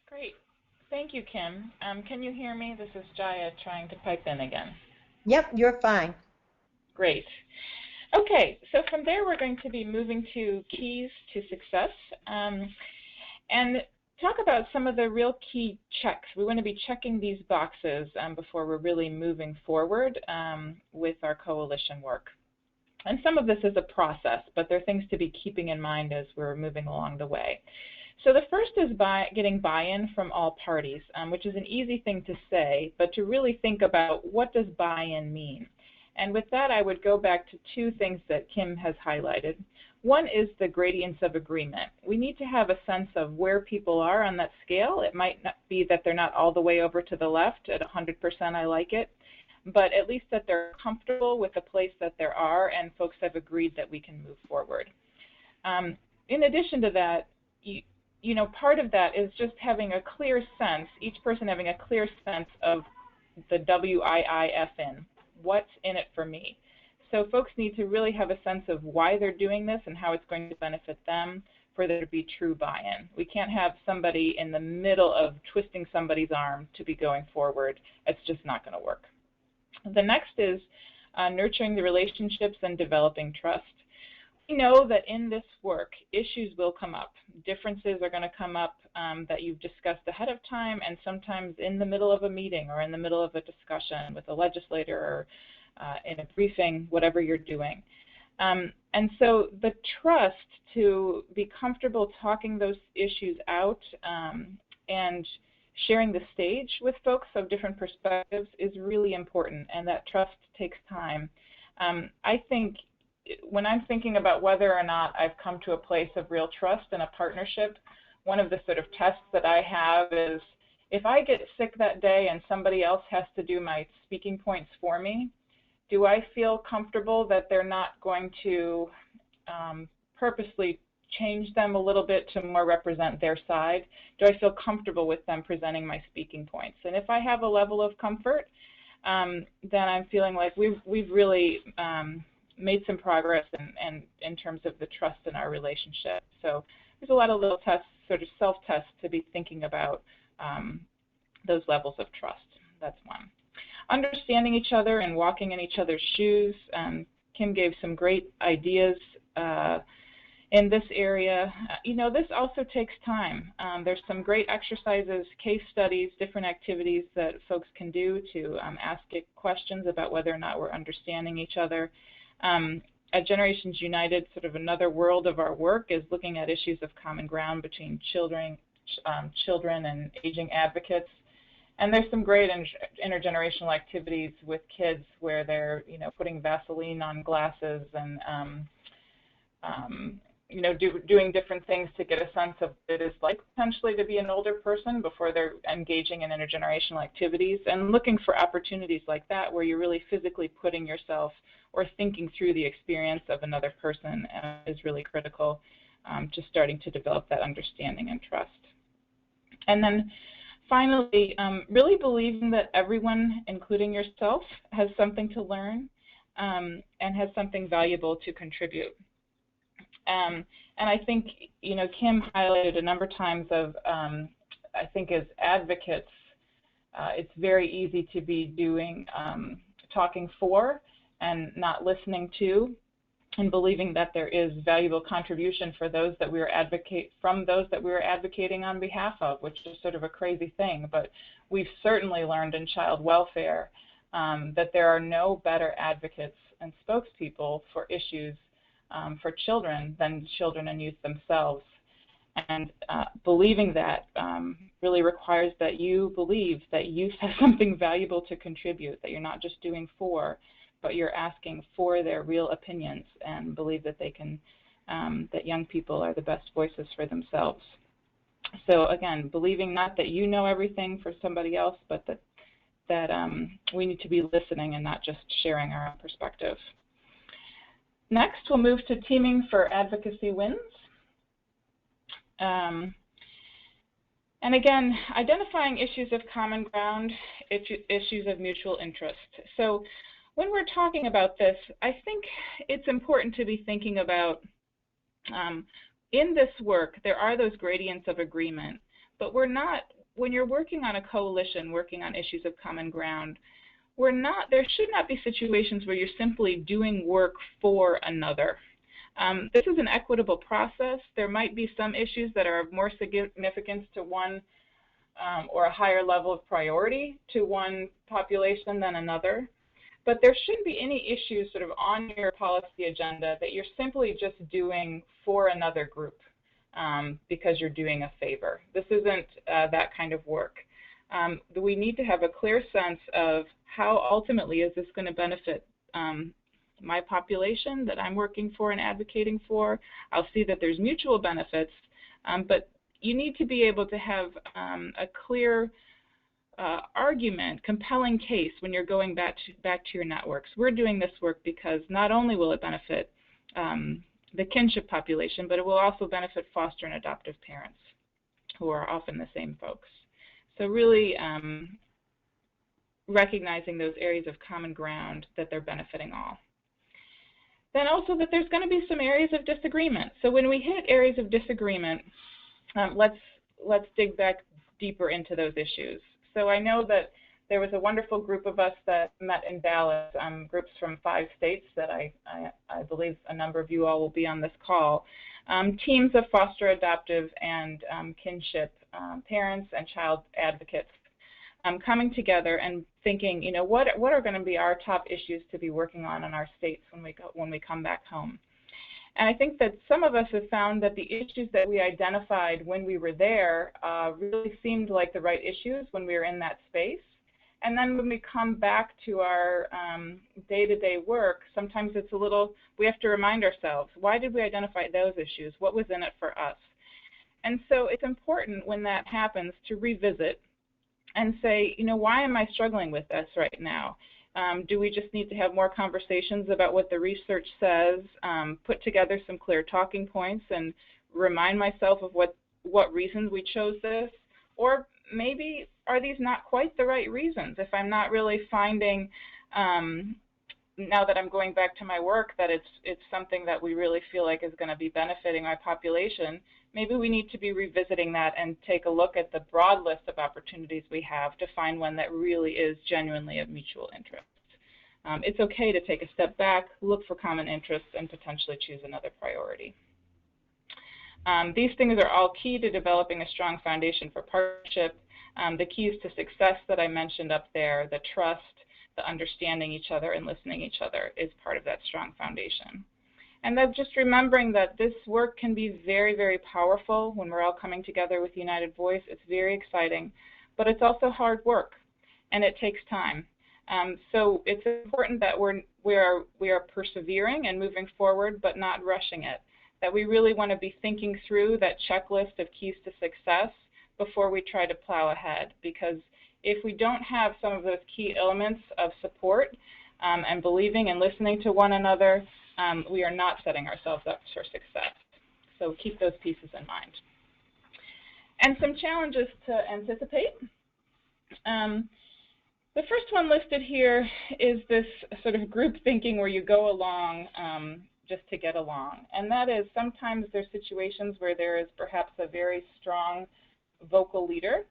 Great. Thank you, Kim. Can you hear me? This is Jaya trying to pipe in again. Yep, you're fine. Great. Okay, so from there we're going to be moving to keys to success and talk about some of the real key checks. We want to be checking these boxes before we're really moving forward with our coalition work. And some of this is a process, but there are things to be keeping in mind as we're moving along the way. So the first is getting buy-in from all parties, which is an easy thing to say, but to really think about what does buy-in mean. And with that, I would go back to 2 things that Kim has highlighted. One is the gradients of agreement. We need to have a sense of where people are on that scale. It might not be that they're not all the way over to the left at 100% I like it, but at least that they're comfortable with the place that they are and folks have agreed that we can move forward. In addition to that, you know, part of that is just having a clear sense, each person having a clear sense of the WIIFN, what's in it for me. So folks need to really have a sense of why they're doing this and how it's going to benefit them for there to be true buy-in. We can't have somebody in the middle of twisting somebody's arm to be going forward. It's just not going to work. The next is nurturing the relationships and developing trust. We know that in this work, issues will come up. Differences are going to come up that you've discussed ahead of time, and sometimes in the middle of a meeting or in the middle of a discussion with a legislator or in a briefing, whatever you're doing. And so the trust to be comfortable talking those issues out and sharing the stage with folks of different perspectives is really important, and that trust takes time. I think when I'm thinking about whether or not I've come to a place of real trust in a partnership, one of the sort of tests that I have is if I get sick that day and somebody else has to do my speaking points for me, do I feel comfortable that they're not going to purposely change them a little bit to more represent their side? Do I feel comfortable with them presenting my speaking points? And if I have a level of comfort, then I'm feeling like we've really made some progress in terms of the trust in our relationship. So there's a lot of little tests, sort of self-tests to be thinking about those levels of trust. That's one. Understanding each other and walking in each other's shoes. Kim gave some great ideas in this area. You know, this also takes time. There's some great exercises, case studies, different activities that folks can do to ask it questions about whether or not we're understanding each other. At Generations United, sort of another world of our work is looking at issues of common ground between children and aging advocates. And there's some great intergenerational activities with kids where they're, you know, putting Vaseline on glasses and, doing different things to get a sense of what it is like potentially to be an older person before they're engaging in intergenerational activities, and looking for opportunities like that where you're really physically putting yourself or thinking through the experience of another person is really critical to starting to develop that understanding and trust. And then finally, really believing that everyone, including yourself, has something to learn and has something valuable to contribute. And I think, Kim highlighted a number of times of, I think as advocates, it's very easy to be doing talking for and not listening to, and believing that there is valuable contribution for those that we are advocating on behalf of, which is sort of a crazy thing. But we've certainly learned in child welfare that there are no better advocates and spokespeople for issues for children than children and youth themselves. And believing that really requires that you believe that youth has something valuable to contribute, that you're not just doing for, but you're asking for their real opinions, and believe that they can, that young people are the best voices for themselves. So again, believing not that you know everything for somebody else, but that we need to be listening and not just sharing our own perspective. Next, we'll move to teaming for advocacy wins. And again, identifying issues of common ground, issues of mutual interest. So when we're talking about this, I think it's important to be thinking about, in this work, there are those gradients of agreement, but we're not, when you're working on a coalition, working on issues of common ground, there should not be situations where you're simply doing work for another. This is an equitable process. There might be some issues that are of more significance to one or a higher level of priority to one population than another. But there shouldn't be any issues sort of on your policy agenda that you're simply just doing for another group because you're doing a favor. This isn't that kind of work. We need to have a clear sense of how ultimately is this going to benefit my population that I'm working for and advocating for. I'll see that there's mutual benefits, but you need to be able to have a clear argument, compelling case when you're going back to your networks. We're doing this work because not only will it benefit the kinship population, but it will also benefit foster and adoptive parents who are often the same folks. So really recognizing those areas of common ground that they're benefiting all. Then also that there's going to be some areas of disagreement. So when we hit areas of disagreement, let's dig back deeper into those issues. So I know that there was a wonderful group of us that met in Dallas, groups from 5 states that I believe a number of you all will be on this call, teams of foster, adoptive, and kinship parents and child advocates coming together and thinking, what are going to be our top issues to be working on in our states when we come back home. And I think that some of us have found that the issues that we identified when we were there really seemed like the right issues when we were in that space. And then when we come back to our day-to-day work, sometimes it's a little, we have to remind ourselves, why did we identify those issues? What was in it for us? And so it's important when that happens to revisit and say, why am I struggling with this right now? Do we just need to have more conversations about what the research says, put together some clear talking points and remind myself of what reasons we chose this? Or maybe are these not quite the right reasons? If I'm not really finding, now that I'm going back to my work, that it's something that we really feel like is going to be benefiting my population, maybe we need to be revisiting that and take a look at the broad list of opportunities we have to find one that really is genuinely of mutual interest. It's okay to take a step back, look for common interests, and potentially choose another priority. These things are all key to developing a strong foundation for partnership. The keys to success that I mentioned up there, the trust, the understanding each other and listening each other, is part of that strong foundation. And then just remembering that this work can be very, very powerful when we're all coming together with United Voice. It's very exciting, but it's also hard work, and it takes time. So it's important that we are persevering and moving forward, but not rushing it. that we really want to be thinking through that checklist of keys to success before we try to plow ahead. Because if we don't have some of those key elements of support and believing and listening to one another, we are not setting ourselves up for success. So keep those pieces in mind. And some challenges to anticipate. The first one listed here is this sort of group thinking where you go along just to get along. And that is, sometimes there's situations where there is perhaps a very strong vocal leader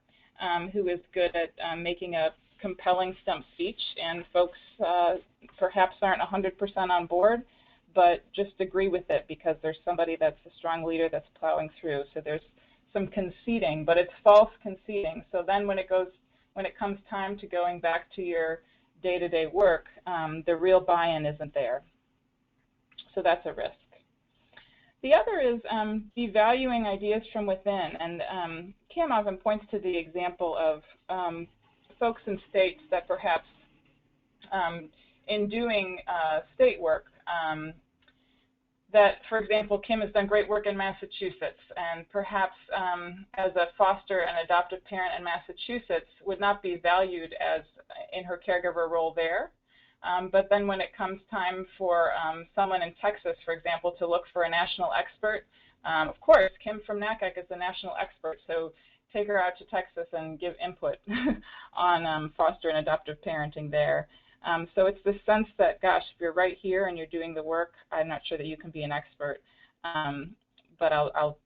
who is good at making a compelling stump speech, and folks perhaps aren't 100% on board, but just agree with it because there's somebody that's a strong leader that's plowing through. So there's some conceding, but it's false conceding. So then when it comes time to going back to your day-to-day work, the real buy-in isn't there. So that's a risk. The other is devaluing ideas from within. And Kim often points to the example of folks in states that perhaps in doing state work, that, for example, Kim has done great work in Massachusetts, and perhaps as a foster and adoptive parent in Massachusetts would not be valued as in her caregiver role there. But then when it comes time for someone in Texas, for example, to look for a national expert, of course, Kim from NACAC is a national expert, so take her out to Texas and give input on foster and adoptive parenting there. So it's the sense that, gosh, if you're right here and you're doing the work, I'm not sure that you can be an expert, but I'll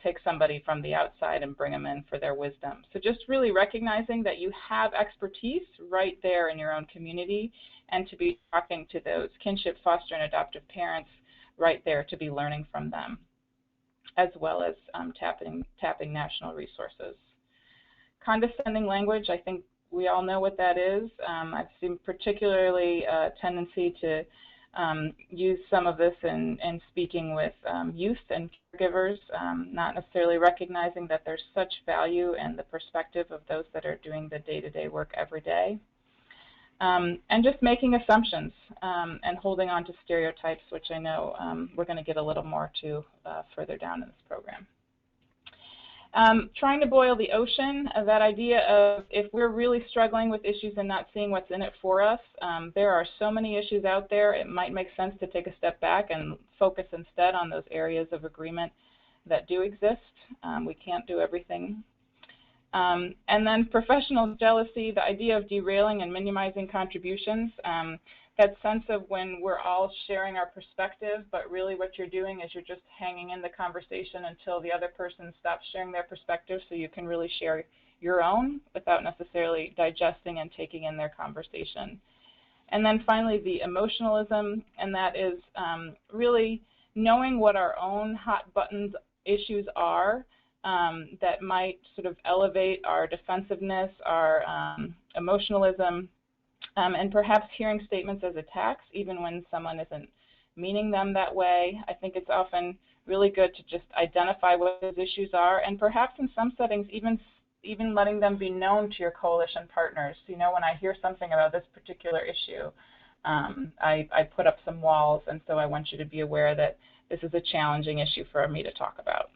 take somebody from the outside and bring them in for their wisdom. So just really recognizing that you have expertise right there in your own community, and to be talking to those kinship, foster, and adoptive parents right there to be learning from them, as well as tapping national resources. Condescending language, I think we all know what that is. I've seen particularly a tendency to use some of this in speaking with youth and caregivers, not necessarily recognizing that there's such value in the perspective of those that are doing the day-to-day work every day. And just making assumptions and holding on to stereotypes, which I know we're going to get a little more to further down in this program. Trying to boil the ocean, that idea of if we're really struggling with issues and not seeing what's in it for us, there are so many issues out there, it might make sense to take a step back and focus instead on those areas of agreement that do exist. We can't do everything. And then professional jealousy, the idea of derailing and minimizing contributions, that sense of when we're all sharing our perspective, but really what you're doing is you're just hanging in the conversation until the other person stops sharing their perspective so you can really share your own without necessarily digesting and taking in their conversation. And then finally, the emotionalism, and that is really knowing what our own hot buttons issues are that might sort of elevate our defensiveness, our emotionalism, and perhaps hearing statements as attacks, even when someone isn't meaning them that way. I think it's often really good to just identify what those issues are, and perhaps in some settings, even letting them be known to your coalition partners. You know, when I hear something about this particular issue, I put up some walls, and so I want you to be aware that this is a challenging issue for me to talk about.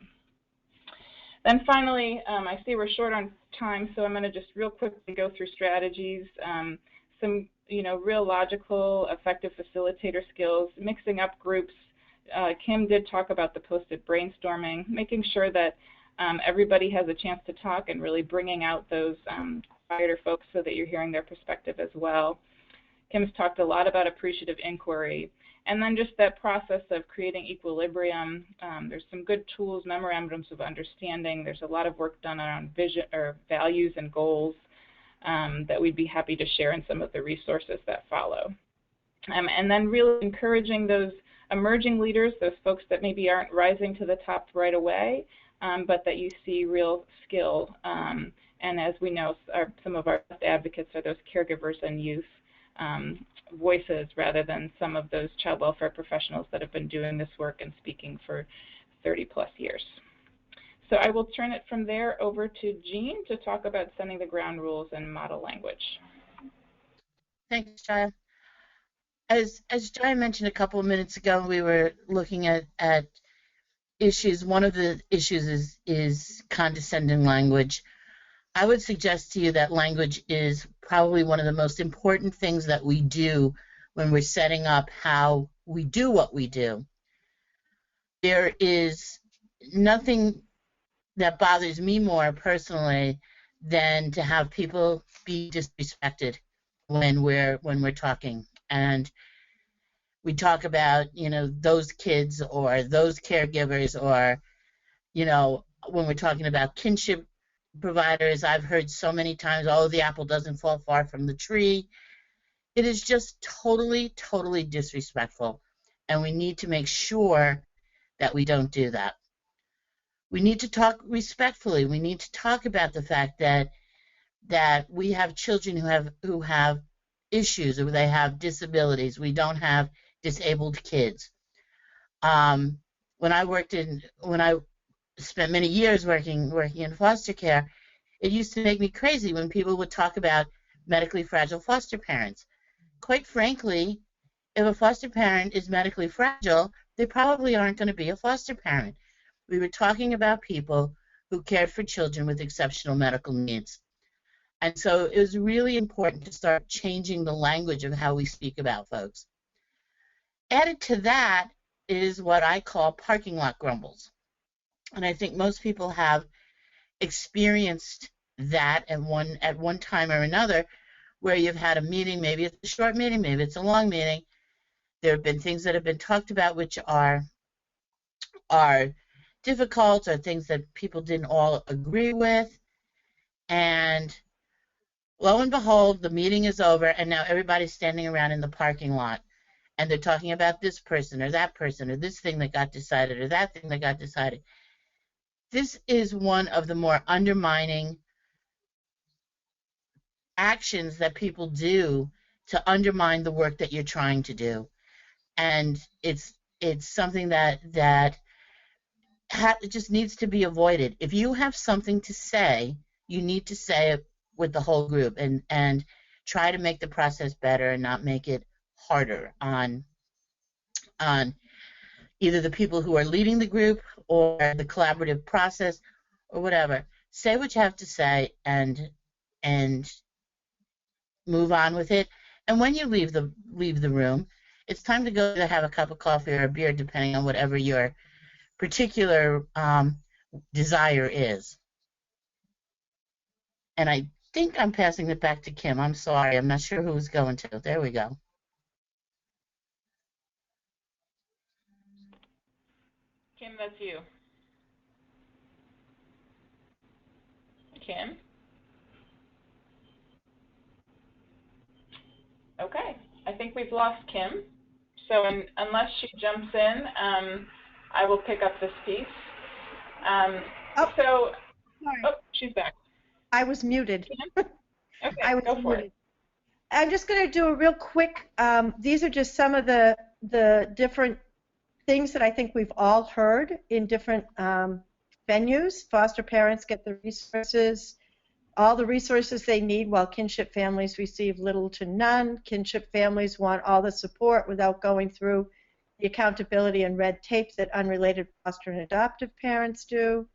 Then finally, I see we're short on time, so I'm going to just real quickly go through strategies. Some, real logical, effective facilitator skills, mixing up groups. Kim did talk about the posted brainstorming, making sure that everybody has a chance to talk and really bringing out those quieter folks so that you're hearing their perspective as well. Kim's talked a lot about appreciative inquiry. And then just that process of creating equilibrium. There's some good tools, memorandums of understanding. There's a lot of work done around vision or values and goals that we'd be happy to share in some of the resources that follow. And then really encouraging those emerging leaders, those folks that maybe aren't rising to the top right away, but that you see real skill. And as we know, some of our best advocates are those caregivers and youth voices rather than some of those child welfare professionals that have been doing this work and speaking for 30+ years. So I will turn it from there over to Jean to talk about setting the ground rules and model language. Thanks, Jaya. As Jaya mentioned a couple of minutes ago, we were looking at issues, one of the issues is condescending language. I would suggest to you that language is probably one of the most important things that we do when we're setting up how we do what we do. There is nothing that bothers me more personally than to have people be disrespected when we're talking. And we talk about, those kids or those caregivers, or, when we're talking about kinship providers, I've heard so many times, oh, the apple doesn't fall far from the tree. It is just totally, totally disrespectful. And we need to make sure that we don't do that. We need to talk respectfully. We need to talk about the fact that we have children who have issues, or they have disabilities. We don't have disabled kids. When I spent many years working in foster care, it used to make me crazy when people would talk about medically fragile foster parents. Quite frankly, if a foster parent is medically fragile, they probably aren't going to be a foster parent. We were talking about people who cared for children with exceptional medical needs. And so it was really important to start changing the language of how we speak about folks. Added to that is what I call parking lot grumbles. And I think most people have experienced that at one time or another, where you've had a meeting, maybe it's a short meeting, maybe it's a long meeting. There have been things that have been talked about which are difficult, or things that people didn't all agree with. And lo and behold, the meeting is over, and now everybody's standing around in the parking lot, and they're talking about this person or that person, or this thing that got decided, or that thing that got decided. This is one of the more undermining actions that people do to undermine the work that you're trying to do. And it's something that it just needs to be avoided. If you have something to say, you need to say it with the whole group, and try to make the process better and not make it harder on either the people who are leading the group or the collaborative process or whatever. Say what you have to say and move on with it. And when you leave the room, it's time to go to have a cup of coffee or a beer, depending on whatever your particular desire is. And I think I'm passing it back to Kim. I'm sorry. I'm not sure who it's going to. There we go. Kim, that's you. Kim? Okay, I think we've lost Kim. So unless she jumps in, I will pick up this piece. Sorry. She's back. I was muted. Okay, go for it. I'm just going to do a real quick, these are just some of the different things that I think we've all heard in different venues. Foster parents get the resources, all the resources they need, while kinship families receive little to none. Kinship families want all the support without going through the accountability and red tape that unrelated foster and adoptive parents do.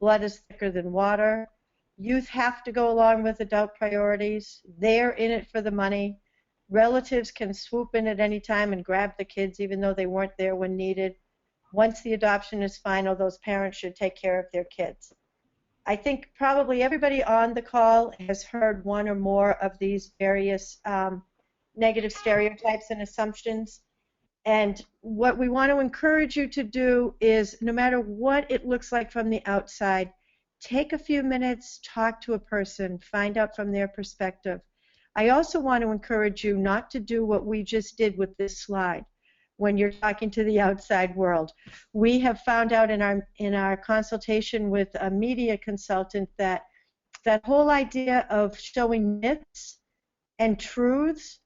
Blood is thicker than water. Youth have to go along with adult priorities. They're in it for the money. Relatives can swoop in at any time and grab the kids even though they weren't there when needed. Once the adoption is final, those parents should take care of their kids. I think probably everybody on the call has heard one or more of these various negative stereotypes and assumptions. And what we want to encourage you to do is, no matter what it looks like from the outside, take a few minutes, talk to a person, find out from their perspective. I also want to encourage you not to do what we just did with this slide when you're talking to the outside world. We have found out in our consultation with a media consultant that whole idea of showing myths and truths,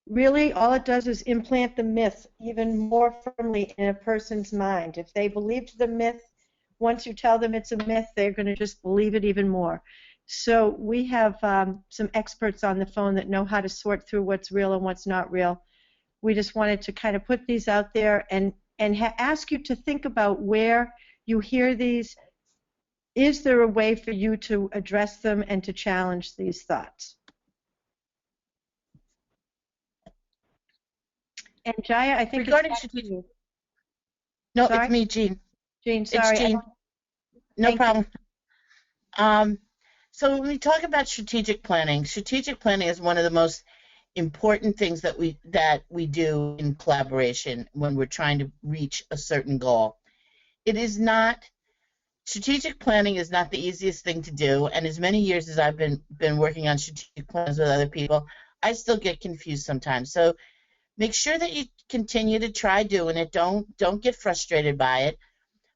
really all it does is implant the myth even more firmly in a person's mind. If they believed the myth, once you tell them it's a myth, they're going to just believe it even more. So we have some experts on the phone that know how to sort through what's real and what's not real. We just wanted to kind of put these out there and and ask you to think about where you hear these. Is there a way for you to address them and to challenge these thoughts? And Jaya, I think Regarding it's back to strategic, you. no, Sorry? it's me, Jean. Jean, It's sorry. Jean. No Thank you. problem. So when we talk about strategic planning is one of the most important things that we do in collaboration when we're trying to reach a certain goal. It is not Strategic planning is not the easiest thing to do, and as many years as I've been working on strategic plans with other people, I still get confused sometimes. So make sure that you continue to try doing it. Don't get frustrated by it.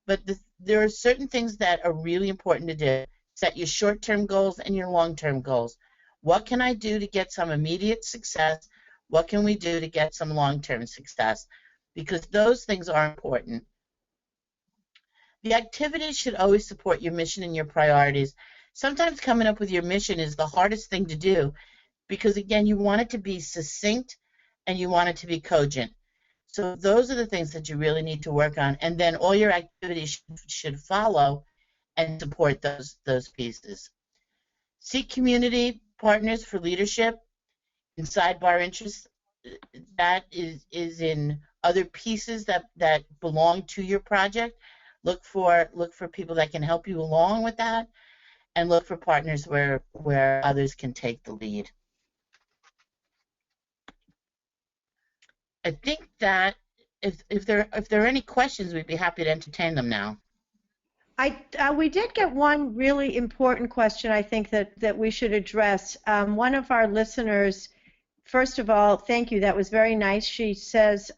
But there are certain things that are really important to do. Set your short-term goals and your long-term goals. What can I do to get some immediate success? What can we do to get some long-term success? Because those things are important. The activities should always support your mission and your priorities. Sometimes coming up with your mission is the hardest thing to do because, again, you want it to be succinct and you want it to be cogent. So those are the things that you really need to work on, and then all your activities should follow and support those pieces. Seek community partners for leadership and sidebar interests. That is in other pieces that belong to your project. Look for people that can help you along with that, and look for partners where others can take the lead. I think that if there are any questions, we'd be happy to entertain them now. We did get one really important question, I think, that we should address. One of our listeners, first of all, thank you. That was very nice. She says,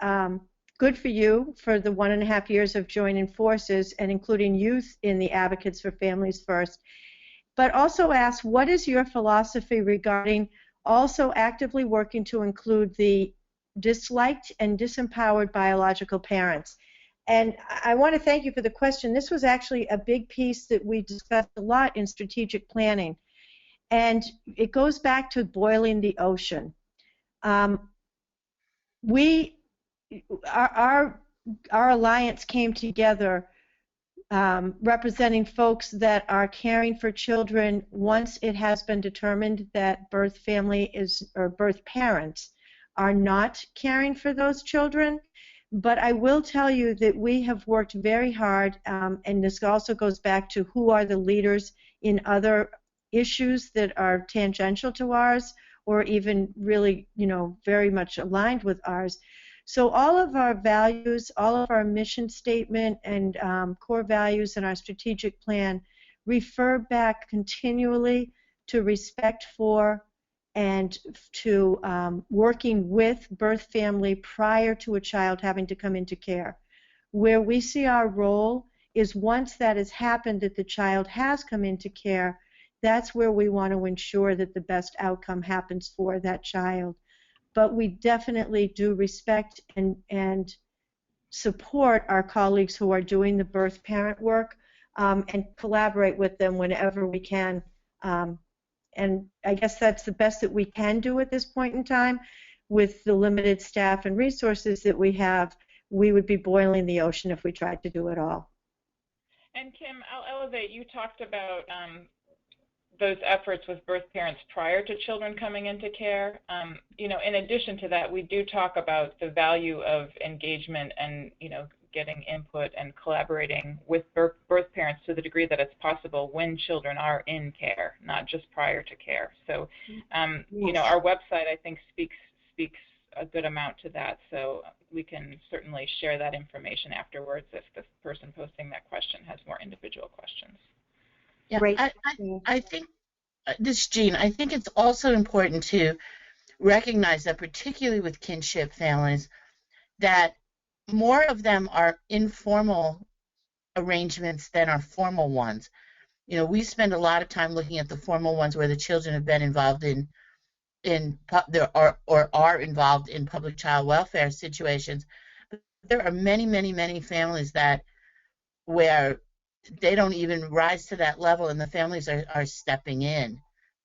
good for you for the 1.5 years of joining forces and including youth in the Advocates for Families First. But also asks, what is your philosophy regarding also actively working to include the disliked and disempowered biological parents? And I want to thank you for the question. This was actually a big piece that we discussed a lot in strategic planning. And it goes back to boiling the ocean. Our alliance came together representing folks that are caring for children once it has been determined that birth parents are not caring for those children. But I will tell you that we have worked very hard, and this also goes back to who are the leaders in other issues that are tangential to ours or even really, very much aligned with ours. So all of our values, all of our mission statement and core values in our strategic plan refer back continually to respect for and to working with birth family prior to a child having to come into care. Where we see our role is once that has happened, that the child has come into care, that's where we want to ensure that the best outcome happens for that child. But we definitely do respect and support our colleagues who are doing the birth parent work and collaborate with them whenever we can. And I guess that's the best that we can do at this point in time. With the limited staff and resources that we have, we would be boiling the ocean if we tried to do it all. And Kim, I'll elevate. You talked about those efforts with birth parents prior to children coming into care. In addition to that, we do talk about the value of engagement and, getting input and collaborating with birth parents to the degree that it's possible when children are in care, not just prior to care. So, our website, I think, speaks a good amount to that. So we can certainly share that information afterwards if the person posting that question has more individual questions. Yeah, great. I think, this is Jean, I think it's also important to recognize that, particularly with kinship families, that more of them are informal arrangements than are formal ones. We spend a lot of time looking at the formal ones where the children have been involved or are involved in public child welfare situations. But there are many, many, many families where they don't even rise to that level, and the families are stepping in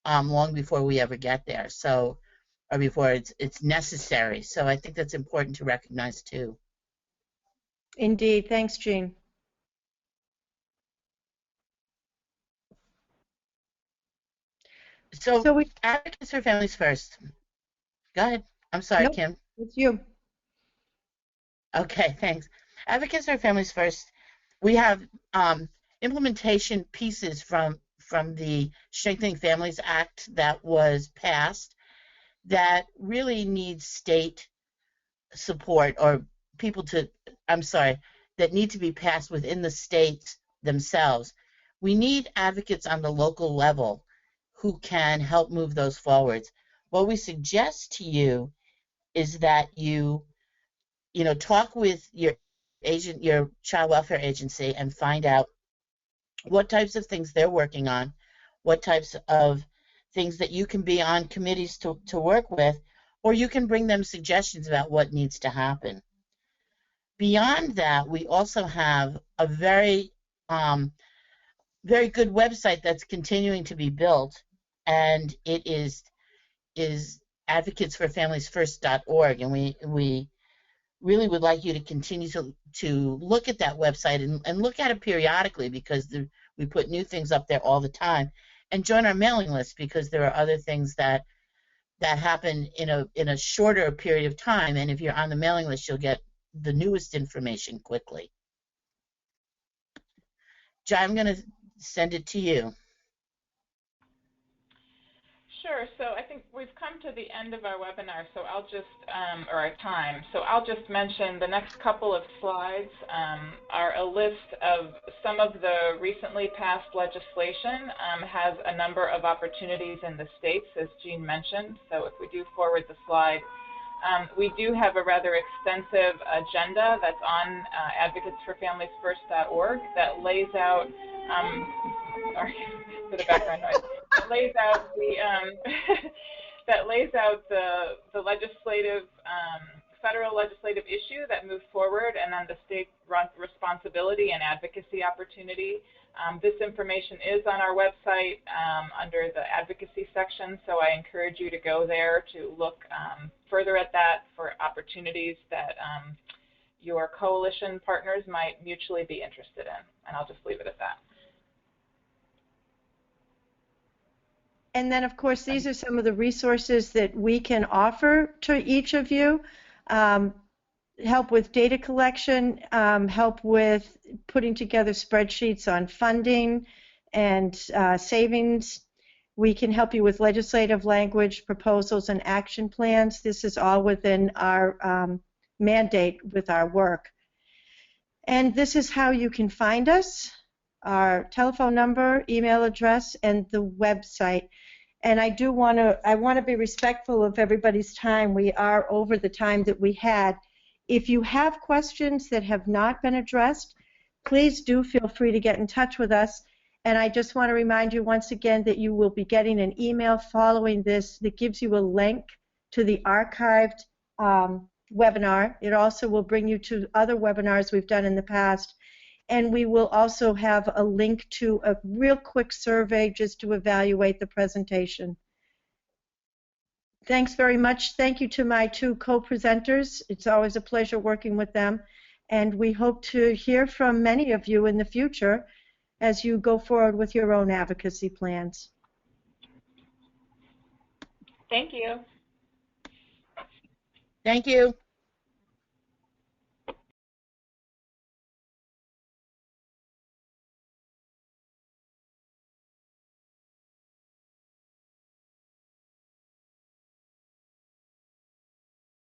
long before we ever get there. So, or before it's necessary. So I think that's important to recognize too. Indeed. Thanks, Jean. So, So we, Advocates for Families First. Go ahead. I'm sorry, nope, Kim. it's you. Okay, thanks. Advocates for Families First. We have implementation pieces from the Strengthening Families Act that was passed that really needs state support, or people to, I'm sorry, that need to be passed within the states themselves. We need advocates on the local level who can help move those forwards. What we suggest to you is that you talk with your agent, your child welfare agency, and find out what types of things they're working on, what types of things that you can be on committees to work with, or you can bring them suggestions about what needs to happen. Beyond that, we also have a very good website that's continuing to be built, and it is advocatesforfamiliesfirst.org, and we really would like you to continue to look at that website and look at it periodically, because we put new things up there all the time, and join our mailing list, because there are other things that happen in a shorter period of time, and if you're on the mailing list, you'll get the newest information quickly. John, I'm going to send it to you. Sure. So I think we've come to the end of our webinar, so I'll just, or our time. So I'll just mention the next couple of slides are a list of some of the recently passed legislation. Has a number of opportunities in the states, as Jean mentioned. So if we do forward the slide, we do have a rather extensive agenda that's on advocatesforfamiliesfirst.org that lays out, sorry for the background noise, that lays out the that lays out the legislative federal legislative issue that moves forward, and then the state responsibility and advocacy opportunity. This information is on our website under the advocacy section, so I encourage you to go there to look further at that for opportunities that your coalition partners might mutually be interested in. And I'll just leave it at that. And then, of course, these are some of the resources that we can offer to each of you. Help with data collection, help with putting together spreadsheets on funding and savings. We can help you with legislative language, proposals, and action plans. This is all within our mandate with our work. And this is how you can find us: our telephone number, email address, and the website. And I want to be respectful of everybody's time. We are over the time that we had. If you have questions that have not been addressed, please do feel free to get in touch with us. And I just want to remind you once again that you will be getting an email following this that gives you a link to the archived webinar. It also will bring you to other webinars we've done in the past. And we will also have a link to a real quick survey just to evaluate the presentation. Thanks very much. Thank you to my two co-presenters. It's always a pleasure working with them. And we hope to hear from many of you in the future as you go forward with your own advocacy plans. Thank you. Thank you.